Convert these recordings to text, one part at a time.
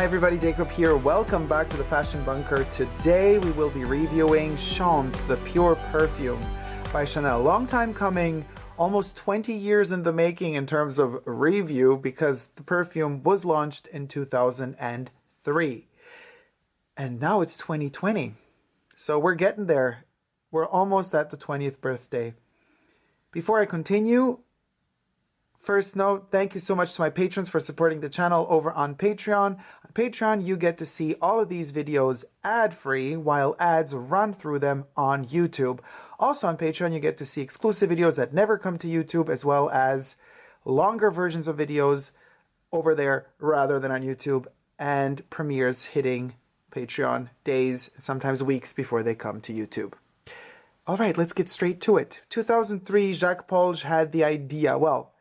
Hi everybody, Dacob here. Welcome back to the Fashion Bunker. Today we will be reviewing CHANCE, the Pure Perfume by Chanel. Long time coming, almost 20 years in the making in terms of review, because the perfume was launched in 2003. And now it's 2020. So we're getting there. We're almost at the 20th birthday. Before I continue, first note, thank you so much to my patrons for supporting the channel over on Patreon. On Patreon, you get to see all of these videos ad-free while ads run through them on YouTube. Also on Patreon, you get to see exclusive videos that never come to YouTube, as well as longer versions of videos over there rather than on YouTube, and premieres hitting Patreon days, sometimes weeks before they come to YouTube. All right, let's get straight to it. 2003, Jacques Polge had the idea. Well,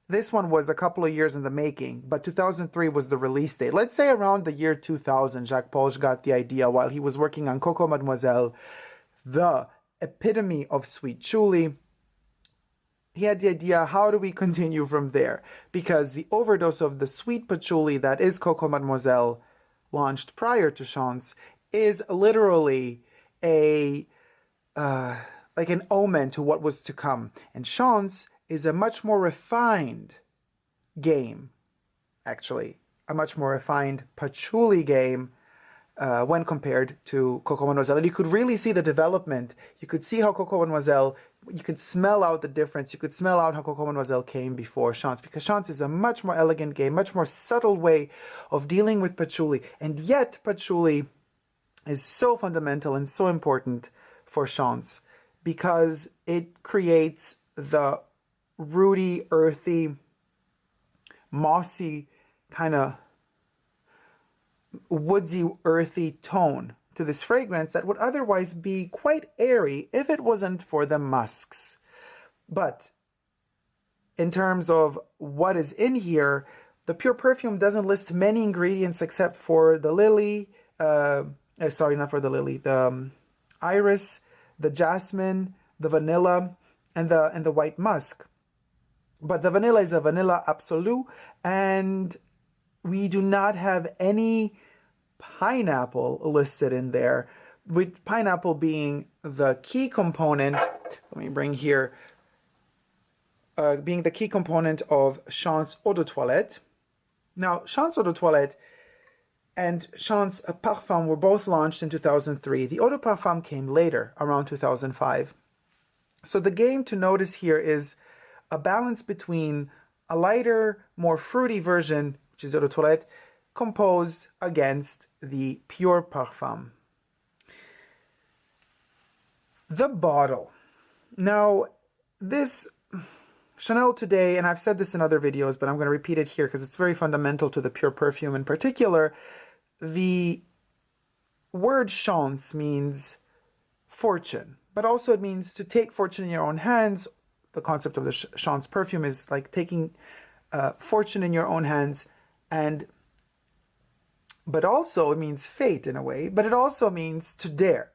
this one was a couple of years in the making, but 2003 was the release date. Let's say around the year 2000, Jacques Polge got the idea while he was working on Coco Mademoiselle, the epitome of sweet patchouli. He had the idea, how do we continue from there? Because the overdose of the sweet patchouli that is Coco Mademoiselle, launched prior to CHANCE, is literally like an omen to what was to come. And CHANCE is a much more refined game, actually, a much more refined patchouli game when compared to Coco Mademoiselle. And you could really see the development. You could see how Coco Mademoiselle, you could smell out the difference. You could smell out how Coco Mademoiselle came before CHANCE, because CHANCE is a much more elegant game, much more subtle way of dealing with patchouli. And yet patchouli is so fundamental and so important for CHANCE because it creates the rooty, earthy, mossy, kind of woodsy, earthy tone to this fragrance that would otherwise be quite airy if it wasn't for the musks. But in terms of what is in here, the Pure Perfume doesn't list many ingredients except for the lily, sorry, not for the lily, the iris, the jasmine, the vanilla, and the white musk. But the vanilla is a vanilla absolu, and we do not have any pineapple listed in there, with pineapple being the key component. Let me bring here, being the key component of CHANCE Eau de Toilette. Now, CHANCE Eau de Toilette and CHANCE Parfum were both launched in 2003. The Eau de Parfum came later, around 2005. So the game to notice here is a balance between a lighter, more fruity version, which is Eau de Toilette, composed against the Pure Parfum. The bottle. Now, this Chanel today, and I've said this in other videos, but I'm going to repeat it here because it's very fundamental to the Pure Perfume in particular. The word chance means fortune, but also it means to take fortune in your own hands. The concept of the CHANCE perfume is like taking fortune in your own hands, but also it means fate in a way, but it also means to dare.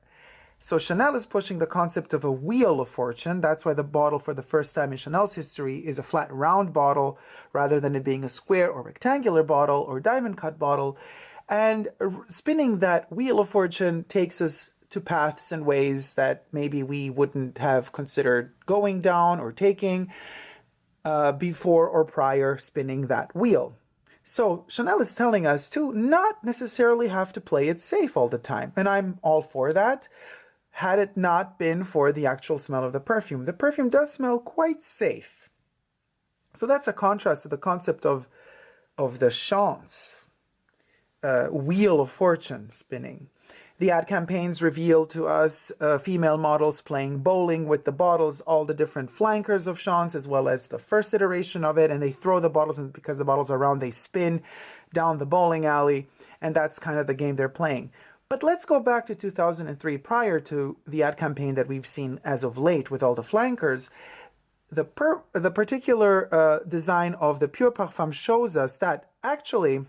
So Chanel is pushing the concept of a wheel of fortune. That's why the bottle, for the first time in Chanel's history, is a flat round bottle rather than it being a square or rectangular bottle or diamond cut bottle. And spinning that wheel of fortune takes us to paths and ways that maybe we wouldn't have considered going down or taking before or prior spinning that wheel. So Chanel is telling us to not necessarily have to play it safe all the time. And I'm all for that, had it not been for the actual smell of the perfume. The perfume does smell quite safe. So that's a contrast to the concept of the chance, wheel of fortune spinning. The ad campaigns reveal to us female models playing bowling with the bottles, all the different flankers of CHANCE, as well as the first iteration of it, and they throw the bottles, and because the bottles are round, they spin down the bowling alley, and that's kind of the game they're playing. But let's go back to 2003, prior to the ad campaign that we've seen as of late with all the flankers. The particular design of the Pure Parfum shows us that actually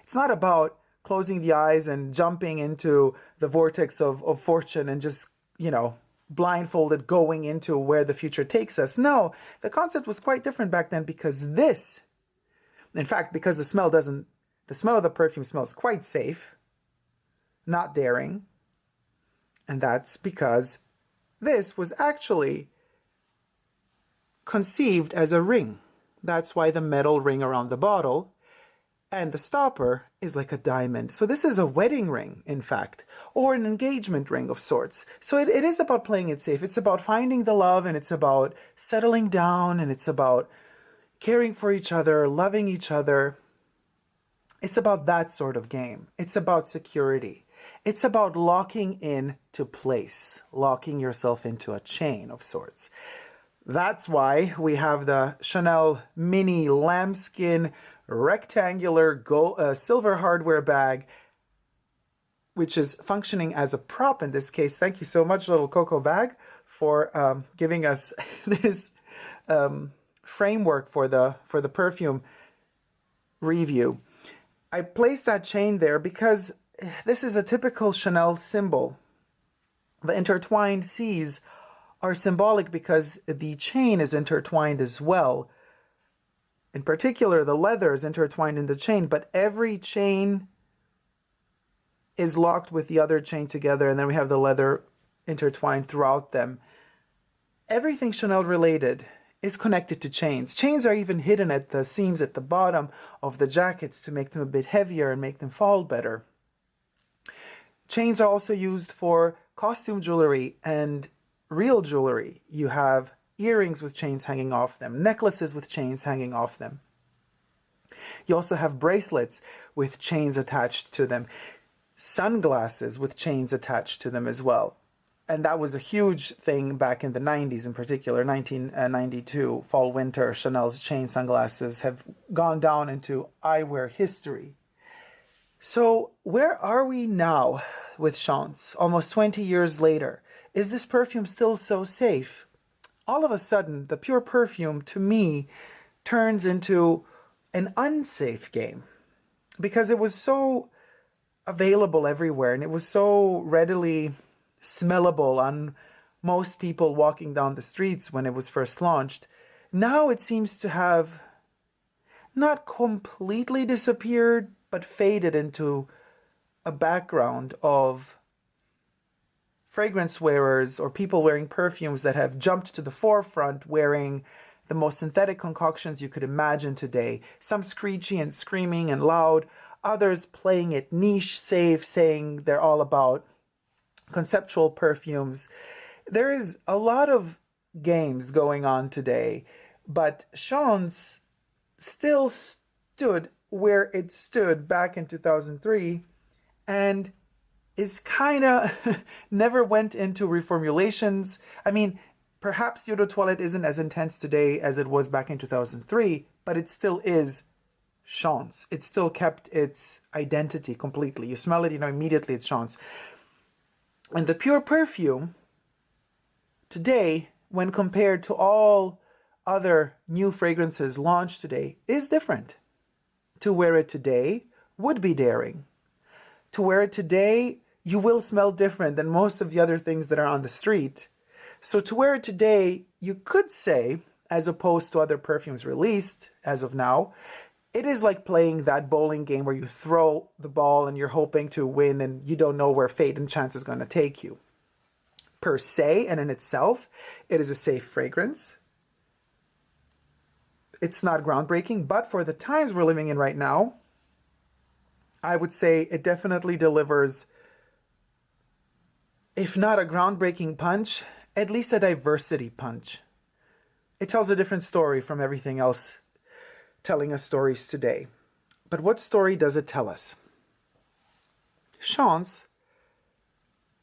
it's not about closing the eyes and jumping into the vortex of fortune and just, you know, blindfolded going into where the future takes us. No, the concept was quite different back then, because this, in fact, because the smell doesn't The smell of the perfume smells quite safe, not daring, and that's because this was actually conceived as a ring. That's why the metal ring around the bottle and the stopper is like a diamond. So this is a wedding ring, in fact, or an engagement ring of sorts. So it is about playing it safe. It's about finding the love, and it's about settling down, and it's about caring for each other, loving each other. It's about that sort of game. It's about security. It's about locking in to place, locking yourself into a chain of sorts. That's why we have the Chanel mini lambskin rectangular silver hardware bag, which is functioning as a prop in this case. Thank you so much, little Coco bag, for giving us this framework for the perfume review. I placed that chain there because this is a typical Chanel symbol. The intertwined C's are symbolic because the chain is intertwined as well. In particular, the leather is intertwined in the chain, but every chain is locked with the other chain together, and then we have the leather intertwined throughout them. Everything Chanel related is connected to chains. Chains are even hidden at the seams at the bottom of the jackets to make them a bit heavier and make them fall better. Chains are also used for costume jewelry and real jewelry. You have earrings with chains hanging off them, necklaces with chains hanging off them. You also have bracelets with chains attached to them, sunglasses with chains attached to them as well. And that was a huge thing back in the 90s in particular. 1992, fall winter, Chanel's chain sunglasses have gone down into eyewear history. So where are we now with CHANCE, almost 20 years later? Is this perfume still so safe? All of a sudden, the pure perfume, to me, turns into an unsafe game because it was so available everywhere and it was so readily smellable on most people walking down the streets when it was first launched. Now it seems to have not completely disappeared, but faded into a background of fragrance wearers or people wearing perfumes that have jumped to the forefront, wearing the most synthetic concoctions you could imagine today. Some screechy and screaming and loud, others playing it niche, safe, saying they're all about conceptual perfumes. There is a lot of games going on today, but CHANCE still stood where it stood back in 2003 and is kind of never went into reformulations. I mean, perhaps Eau de Toilette isn't as intense today as it was back in 2003, but it still is CHANCE. It still kept its identity completely. You smell it, you know immediately it's CHANCE. And the pure perfume today, when compared to all other new fragrances launched today, is different. To wear it today would be daring. To wear it today, you will smell different than most of the other things that are on the street. So to wear it today, you could say, as opposed to other perfumes released as of now, it is like playing that bowling game where you throw the ball and you're hoping to win and you don't know where fate and chance is going to take you. Per se and in itself, it is a safe fragrance. It's not groundbreaking, but for the times we're living in right now, I would say it definitely delivers, if not a groundbreaking punch, at least a diversity punch. It tells a different story from everything else telling us stories today. But what story does it tell us? CHANCE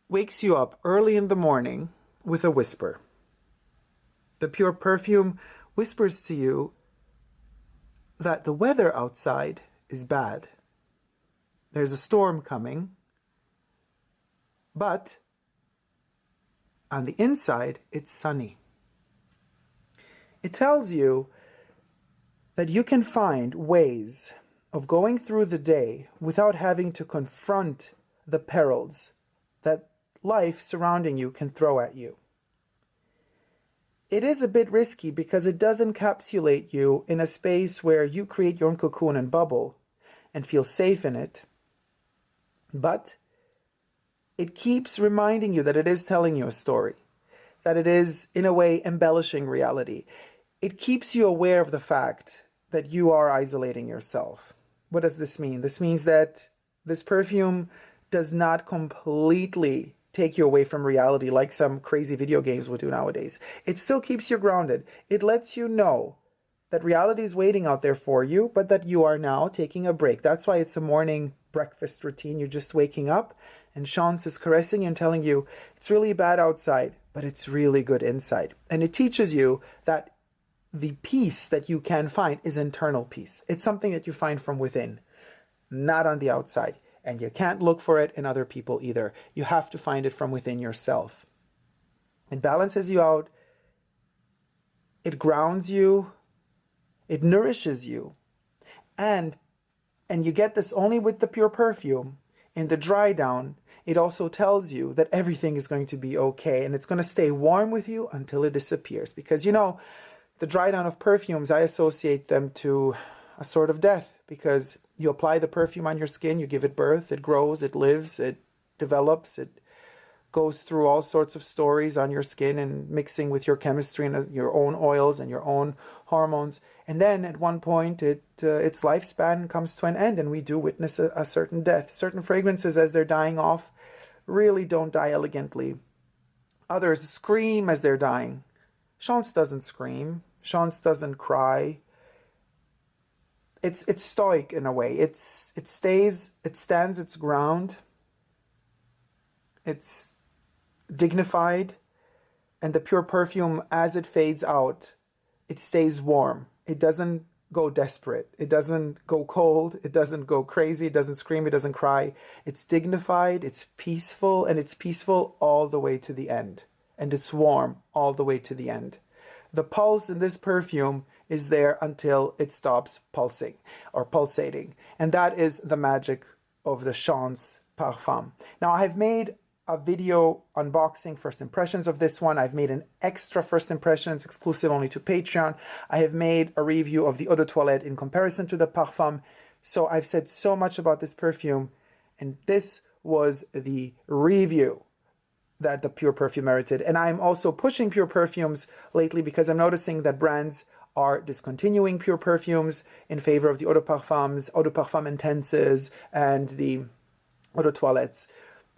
wakes you up early in the morning with a whisper. The pure perfume whispers to you that the weather outside is bad. There's a storm coming, but on the inside, it's sunny. It tells you that you can find ways of going through the day without having to confront the perils that life surrounding you can throw at you. It is a bit risky because it does encapsulate you in a space where you create your own cocoon and bubble. and feel safe in it. But it keeps reminding you that it is telling you a story, that it is, in a way, embellishing reality. It keeps you aware of the fact that you are isolating yourself. What does this mean? This means that this perfume does not completely take you away from reality like some crazy video games would do nowadays. It still keeps you grounded. It lets you know that reality is waiting out there for you, but that you are now taking a break. That's why it's a morning breakfast routine. You're just waking up and Chance is caressing you and telling you it's really bad outside, but it's really good inside. And it teaches you that the peace that you can find is internal peace. It's something that you find from within, not on the outside. And you can't look for it in other people either. You have to find it from within yourself. It balances you out. It grounds you. It nourishes you. And you get this only with the pure perfume. In the dry down, it also tells you that everything is going to be okay. And it's going to stay warm with you until it disappears. Because, you know, the dry down of perfumes, I associate them to a sort of death, because you apply the perfume on your skin, you give it birth, it grows, it lives, it develops, it goes through all sorts of stories on your skin and mixing with your chemistry and your own oils and your own hormones. And then at one point, its lifespan comes to an end, and we do witness a certain death. Certain fragrances, as they're dying off, really don't die elegantly. Others scream as they're dying. Chance doesn't scream. Chance doesn't cry. It's stoic in a way. It stands its ground. It's dignified, and the pure perfume, as it fades out, it stays warm. It doesn't go desperate. It doesn't go cold. It doesn't go crazy. It doesn't scream. It doesn't cry. It's dignified. It's peaceful, and it's peaceful all the way to the end. And it's warm all the way to the end. The pulse in this perfume is there until it stops pulsing or pulsating. And that is the magic of the CHANCE Parfum. Now, I've made a video unboxing first impressions of this one. I've made an extra first impressions exclusive only to Patreon. I have made a review of the eau de toilette in comparison to the Parfum. So I've said so much about this perfume, and this was the review that the pure perfume merited. And I'm also pushing pure perfumes lately because I'm noticing that brands are discontinuing pure perfumes in favor of the eau de parfums, eau de parfum intenses, and the eau de toilettes.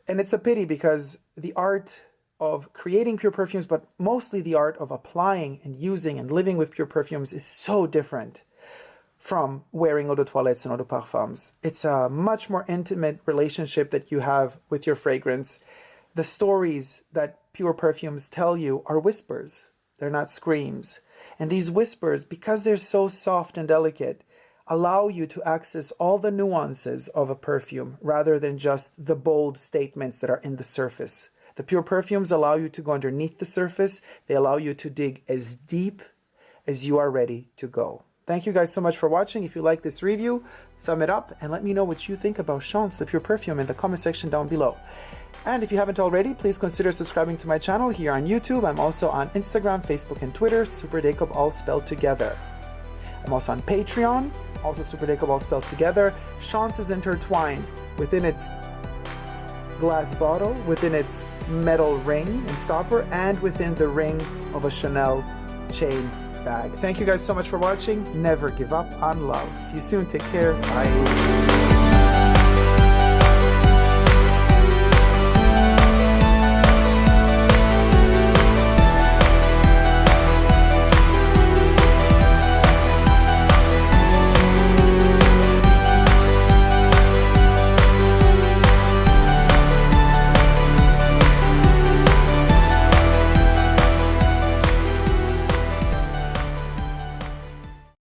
And it's a pity, because the art of creating pure perfumes, but mostly the art of applying and using and living with pure perfumes, is so different from wearing eau de toilettes and eau de parfums. It's a much more intimate relationship that you have with your fragrance. The stories that pure perfumes tell you are whispers. They're not screams. And these whispers, because they're so soft and delicate, allow you to access all the nuances of a perfume rather than just the bold statements that are in the surface. The pure perfumes allow you to go underneath the surface. They allow you to dig as deep as you are ready to go. Thank you guys so much for watching. If you like this review, thumb it up and let me know what you think about Chance, the pure perfume, in the comment section down below. And if you haven't already, please consider subscribing to my channel here on YouTube. I'm also on Instagram, Facebook, and Twitter, superdacob, all spelled together. I'm also on Patreon, also superdacob, all spelled together. Chance is intertwined within its glass bottle, within its metal ring and stopper, and within the ring of a Chanel chain bag. Thank you guys so much for watching. Never give up on love. See you soon. Take care. Bye.